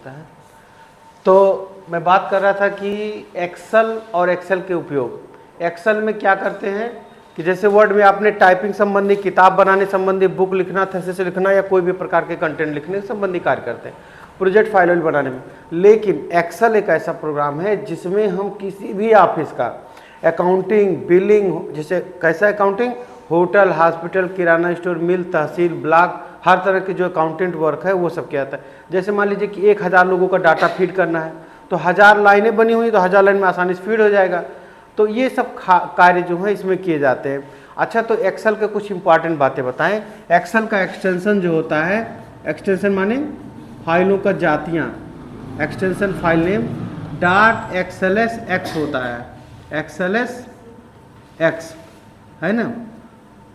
लगता है। तो मैं बात कर रहा था कि एक्सेल और एक्सेल के उपयोग। एक्सेल में क्या करते हैं कि जैसे वर्ड में आपने टाइपिंग संबंधी, किताब बनाने संबंधी, बुक लिखना, थीसिस लिखना या कोई भी प्रकार के कंटेंट लिखने संबंधी कार्य करते हैं, प्रोजेक्ट फाइल बनाने में। लेकिन एक्सेल एक ऐसा प्रोग्राम है जिसमें हम किसी भी ऑफिस का अकाउंटिंग, बिलिंग, जैसे कैसा अकाउंटिंग, होटल, हॉस्पिटल, किराना स्टोर, मिल, तहसील, ब्लॉक, हर तरह के जो अकाउंटेंट वर्क है वो सब क्या आता है। जैसे मान लीजिए कि 1000 लोगों का डाटा फीड करना है, तो 1000 लाइनें बनी हुई, तो 1000 लाइन में आसानी से फीड हो जाएगा। तो ये सब कार्य जो है इसमें किए जाते हैं। अच्छा, तो एक्सेल के कुछ इंपॉर्टेंट बातें बताएं। एक्सेल का एक्सटेंशन जो होता है, एक्सटेंशन माने फाइलों का जातियाँ, एक्सटेंशन फाइल नेम .xlsx होता है, xlsx है ना।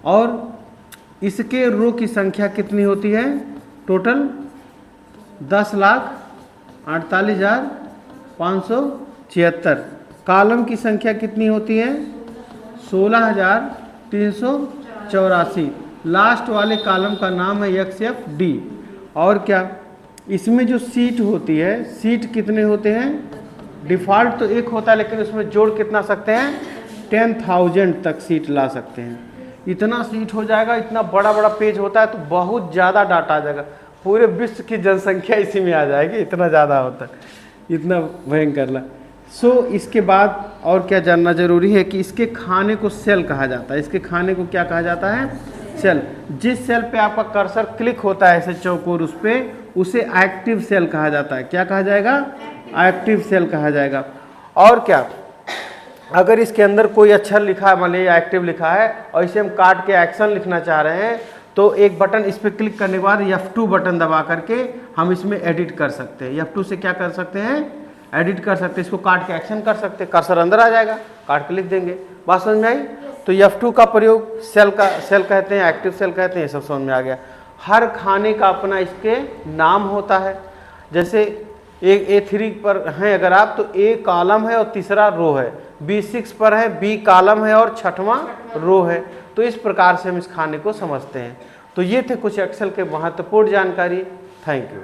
और इसके रो की संख्या कितनी होती है? टोटल 10,48,576। कॉलम की संख्या कितनी होती है? 16,384। लास्ट वाले कॉलम का नाम है XFD। और क्या, इसमें जो सीट होती है, सीट कितने होते हैं? डिफ़ॉल्ट तो एक होता है, लेकिन उसमें जोड़ कितना सकते हैं? 10,000 तक सीट ला सकते हैं। इतना सीट हो जाएगा, इतना बड़ा बड़ा पेज होता है तो बहुत ज़्यादा डाटा आ जाएगा, पूरे विश्व की जनसंख्या इसी में आ जाएगी, इतना ज़्यादा होता है, इतना भयंकर ला। इसके बाद और क्या जानना जरूरी है कि इसके खाने को सेल कहा जाता है। इसके खाने को क्या कहा जाता है? सेल। जिस सेल पे आपका कर्सर क्लिक होता है ऐसे चौकोर, उस पर, उसे एक्टिव सेल कहा जाता है। क्या कहा जाएगा? एक्टिव सेल कहा जाएगा। और क्या, अगर इसके अंदर कोई अक्षर लिखा है, मान लीजिए एक्टिव लिखा है, और इसे हम काट के एक्शन लिखना चाह रहे हैं, तो एक बटन, इस पर क्लिक करने के बाद F2 बटन दबा करके हम इसमें एडिट कर सकते हैं। F2 से क्या कर सकते हैं? एडिट कर सकते हैं। इसको काट के एक्शन कर सकते हैं, कर्सर अंदर आ जाएगा, काट के लिख देंगे। बात समझ में आई? तो F2 का प्रयोग सेल कहते हैं, एक्टिव सेल कहते हैं, ये सब समझ में आ गया। हर खाने का अपना इसके नाम होता है। जैसे A3 पर हैं अगर आप, तो A कॉलम है और तीसरा रो है, B6 पर है, B कॉलम है और छठवां रो है। तो इस प्रकार से हम इस खाने को समझते हैं। तो ये थे कुछ एक्सेल के महत्वपूर्ण जानकारी। Thank you.